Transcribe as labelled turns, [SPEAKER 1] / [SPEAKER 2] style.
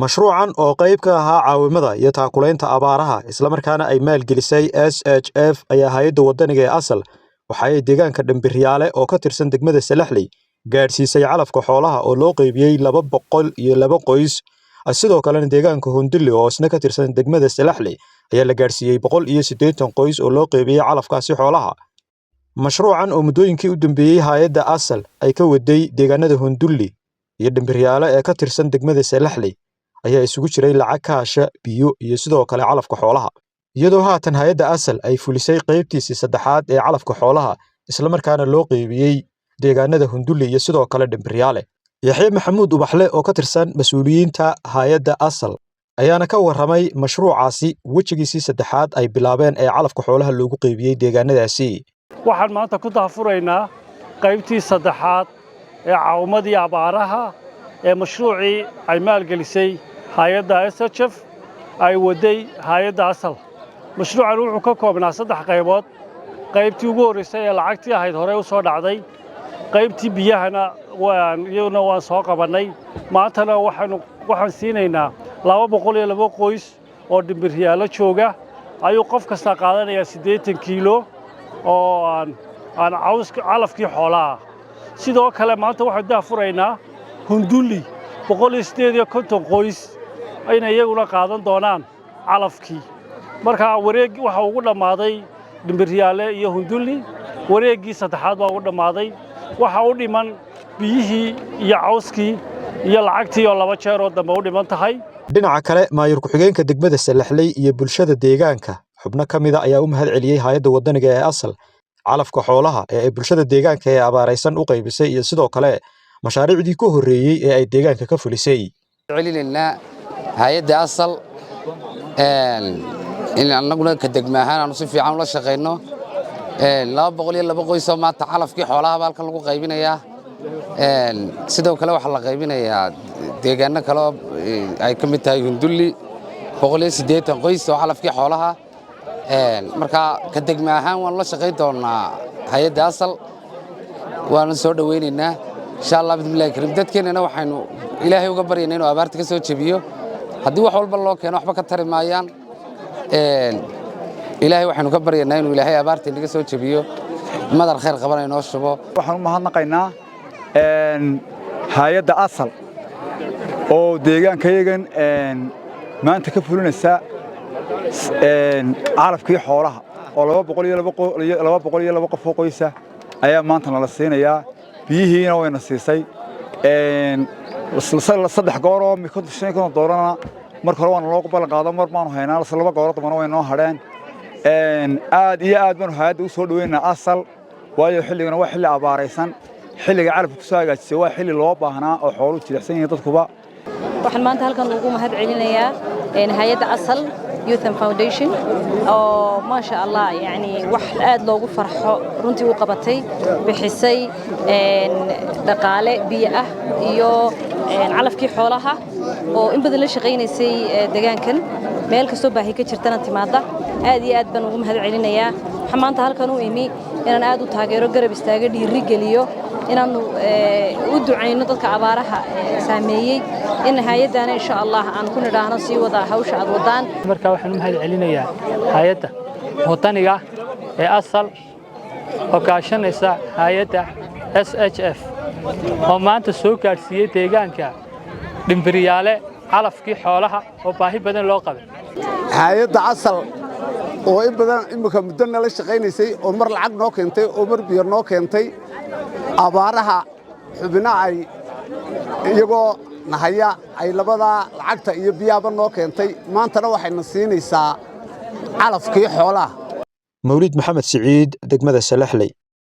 [SPEAKER 1] mashruucan oo qayb ka ahaa caawimada iyo taakulaynta abaaraha isla markaana ay maalgelisay SHF ayaa hay'adda wadaniga ee asal waxa ay deegaanka Dhambiryaale oo ka tirsan degmada Salaxley gaarsiisay calafka xoolaha oo loo qaybiyay 202 qoys sidoo kalena deegaanka Hunduli oo isna ka tirsan degmada Salaxley ayaa la gaarsiiyay 180 qoys oo loo qaybiyay calafkaasi xoolaha mashruucan oo muddooyinkii u dambeeyay hay'adda asal ay ka waday deegaanada Hunduli iyo Dhambiryaale ee ka tirsan degmada Salaxley ayaa isugu jiray lacag kaasha biyo iyo sidoo kale calafka xoolaha iyadoo haatan hay'adda asal ay fulisay qaybtiisii saddexaad ee calafka xoolaha isla markaana loo qaybiyay deegaanada Hunduli iyo sidoo kale Dhambiryaale Yaxye Maxamuud Ubaxle oo ka tirsan mas'uuliyiinta hay'adda asal ayaana ka waramay mashruucaasi wajigiisii saddexaad ay bilaabeen ee calafka xoolaha loogu qaybiyay deegaanadaasi
[SPEAKER 2] waxaan maanta ku daafuraynaa qaybtii saddexaad ee caawimadii abaaraha ee mashruucii ay maalgelisay hay'adda SHF ay waday hay'adda asal mashruucan wuxuu ka koobnaa saddex qaybood qaybtii ugu horeysay ee lacagtii ahayd hore u soo dhacday qaybtii biyahana waan soo qabanay maantana waxaan siinaynaa 202 qoys oo Dhambiryaale jooga ayuu qof kasta qaadanayaa 80 kiilo oo aan calafkii xoolaha sidoo kale maanta waxaan daafuraynaa Hunduli 150 qoys ayna iyaguna qaadan doonaan calafkii marka wareeg waxa ugu dhamaaday Dhambiryaale iyo Hunduli wareegii saddexaad baa ugu dhamaaday waxa u dhiman biyihii iyo cawskii iyo lacagtii oo laba jeer oo dambe u dhiman tahay
[SPEAKER 1] dhinaca kale maayir ku-xigeenka degmada Salaxley iyo bulshada deegaanka xubno kamida ayaa u mahad celiyay hay'adda wadaniga ee asal calafka xoolaha ee bulshada deegaanka ee abaaraysan u qaybisay iyo sidoo kale mashaariicdii ku horeeyay ee ay deegaanka ka fulisay
[SPEAKER 3] celinayna hay'adda asal in annaguna ka degmaahan aanu si fiican ula shaqeyno 202 qoys oo maanta calafkii xoolaha halka lagu qaybinayaa sidoo kale waxa la qaybinayaa deegaano kale ay ka mid tahay Hunduli 180 qoys oo calafkii xoolaha marka ka degmaahan waan la shaqeyn doonaa hay'adda asal waan soo dhaweynaynaa insha Allah bismillaah karim dadkeenana waxaanu ilaahay uga baryaynaa inuu abaarta ka soo jabiyo haddii wax walba loo keeno waxba ka tari maayaan ilaahay waxaanu ka baryaynaa inuu ilaahay abaarta inaga soo jabiyo madar khayr qaban inoo shubo
[SPEAKER 4] waxaan u mahadnaqaynaa hay'adda asal oo deegaankayagan maanta ka fulinaysa calafkii xoolaha oo 202 qof oo qoysa ayaa maanta nala siinayaa biyihiina wayna siisay saddex goor oo $500 marka hore waan loo ballan qaado mar baan haynaa laba goor damana way noo hadheen aad iyo aad baan hay'adda u soo dhaweynaa asal waayo xilligana waa xilli abaaraysan xilliga calafka ku soo hagaajisay waa xilli loo baahnaa oo xooluhu jilicsan yihiin dadkuba
[SPEAKER 5] waxaan maanta halkan ugu mahad celinayaa hay'adda asal Youth and Foundation oo ma sha Allah yani wax aad loogu farxo runtii u qabatay bixisay dhaqaale biyo ah iyo calafkii xoolaha oo in badan la shaqeynaysay deegaankan meel ka soo baahi ka jirtana timaada aad iyo aad baan ugu mahad celinayaa waxaan maanta halkan u imi inaan aad u taageero garab istaaga dhiiri geliyo inaan u duceyno dadka abaaraha saameeyay in hay'adana insha Allah aan ku nidhaahno sii wada hawsha aad wadaan
[SPEAKER 6] marka waxaan u mahad celinayaa hay'adda wadaniga ee asal oo kaashanaysa hay'adda SHF oo maanta soo gaarsiiyay deegaanka Dhambiryaale calafkii xoolaha oo baahi badan loo qabay
[SPEAKER 7] hay'adda asal oo in badan imika muddo la shaqeynaysay oo mar lacag noo keentay oo mar biyo noo keentay abaaraha xubina ay iyagoo nahaya ay labada lacagta iyo biyaaba noo keentay maantana waxayna siinaysaa calafkii xoolaha
[SPEAKER 1] Mawlid Maxamed Siciid degmada Salaxley